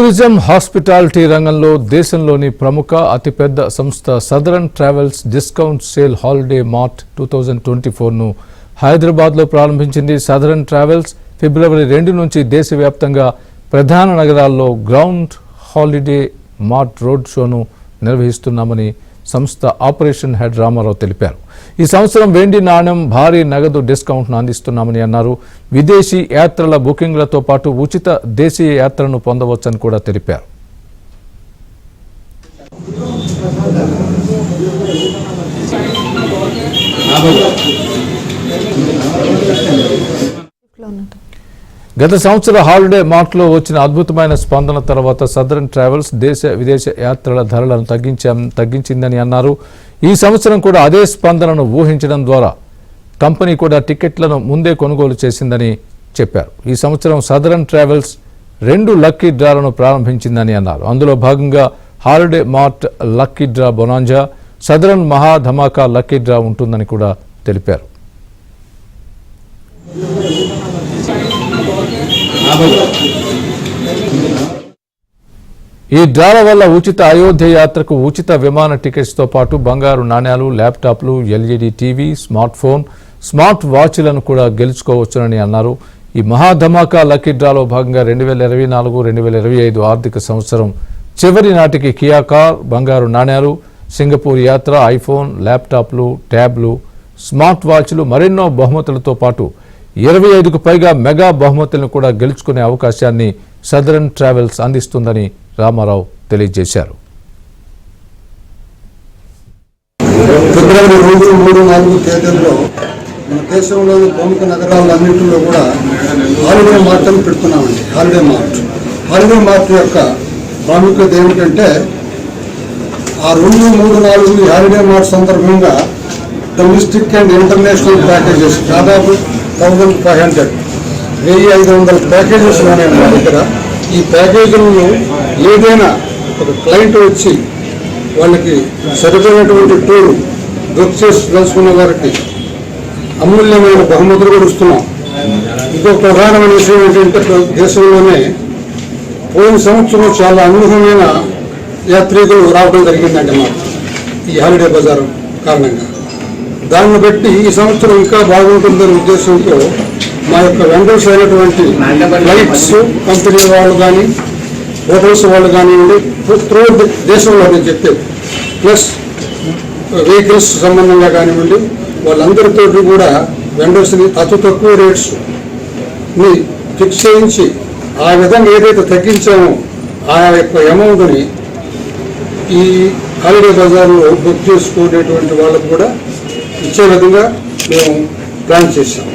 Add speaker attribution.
Speaker 1: Tourism hospitality రంగంలో దేశంలోని ప్రముఖ అతిపెద్ద సంస్థ Southern Travels discount sale holiday mart 2024ను హైదరాబాద్లో ప్రారంభించింది. సదరన్ ట్రావెల్స్ ఫిబ్రవరి 2 నుంచి దేశవ్యాప్తంగా ప్రధాన నగరాల్లో గ్రౌండ్ హాలిడే మార్ట్ రోడ్ షోను నిర్వహిస్తున్నామని సంస్థ ఆపరేషన్ హెడ్ రామారావు తెలిపారు. ఈ సంవత్సరం వెండి నాణ్యం భారీ నగదు డిస్కౌంట్ను అందిస్తున్నామని అన్నారు. విదేశీ యాత్రల బుకింగ్లతో పాటు ఉచిత దేశీయ యాత్రను పొందవచ్చని కూడా తెలిపారు. గత సంవత్సర హాలిడే మార్ట్లో వచ్చిన అద్భుతమైన స్పందన తర్వాత సదరన్ ట్రావెల్స్ దేశ విదేశ యాత్రల ధరలను తగ్గించిందని అన్నారు. ఈ సంవత్సరం కూడా అదే స్పందనను ఊహించడం ద్వారా కంపెనీ కూడా టికెట్లను ముందే కొనుగోలు చేసిందని చెప్పారు. ఈ సంవత్సరం సదరన్ ట్రావెల్స్ 2 లక్కీ డ్రాలను ప్రారంభించిందని అన్నారు. అందులో భాగంగా holiday mart lucky draw bonanza, southern మహా ధమాకా లక్కీ డ్రా ఉంటుందని కూడా తెలిపారు. ఈ డ్రాల వల్ల ఉచిత అయోధ్య యాత్రకు ఉచిత విమాన టికెట్స్తో పాటు బంగారు నాణ్యాలు, ల్యాప్టాప్లు, LED TV, smart phone, smart వాచ్లను కూడా గెలుచుకోవచ్చునని అన్నారు. ఈ మహా ధమాకా లక్కీ డ్రాలో భాగంగా 2024-2025 ఆర్థిక సంవత్సరం చివరి నాటికి కియా కార్, బంగారు నాణ్యాలు, సింగపూర్ యాత్ర, ఐఫోన్, ల్యాప్టాప్లు, ట్యాబ్లు, స్మార్ట్ వాచ్లు, మరెన్నో బహుమతులతో పాటు 25కు పైగా మెగా బహుమతులను కూడా గెలుచుకునే అవకాశాన్ని సదరన్ ట్రావెల్స్ అందిస్తుందని రామారావు తెలియజేశారు.
Speaker 2: ఫిబ్రవరి 2, 3, 4 తేదీల్లో మన దేశంలోని ప్రముఖ నగరాలన్నింటిలో కూడా హాలిడే మార్ట్ అని పెడుతున్నామండి. హాలిడే మార్ట్ యొక్క ప్రాముఖ్యత ఏమిటంటే ఆ 2, 3, 4 హాలిడే మార్ట్ సందర్భంగా డొమెస్టిక్ అండ్ ఇంటర్నేషనల్ ప్యాకేజెస్ దాదాపు 1500 ప్యాకేజెస్ ఉన్నాయి మా దగ్గర. ఈ ప్యాకేజీలను ఏదైనా ఒక క్లయింట్ వచ్చి వాళ్ళకి సరిపోయినటువంటి టూర్ బుక్ చేసి తెలుసుకున్న వారికి అమూల్యమైన బహుమతులు కూడా ఇస్తున్నాం. ఇంకొక ప్రధానమైన విషయం ఏంటంటే దేశంలోనే పోయిన సంవత్సరం చాలా అనూహ్యమైన యాత్రికులు రావడం జరిగిందంటే మాకు ఈ హాలిడే బజార్ కారణంగా. దాన్ని బట్టి ఈ సంవత్సరం ఇంకా బాగుంటుందనే ఉద్దేశంతో మా యొక్క వెండర్స్ అయినటువంటి ఫ్లైట్స్ కంపెనీ వాళ్ళు కానీ, హోటల్స్ వాళ్ళు కానివ్వండి, త్రూ దేశంలో నేను చెప్పేది, ప్లస్ వెహికల్స్ సంబంధంగా కానివ్వండి, వాళ్ళందరితో కూడా వెండర్స్ని అతి తక్కువ రేట్స్ని ఫిక్స్ చేయించి ఆ విధంగా ఏదైతే తగ్గించామో ఆ యొక్క అమౌంట్ని ఈ హాలిడే బజార్లో బుక్ చేసుకునేటువంటి వాళ్ళకు కూడా ఇచ్చే విధంగా మేము ప్లాన్ చేశాము.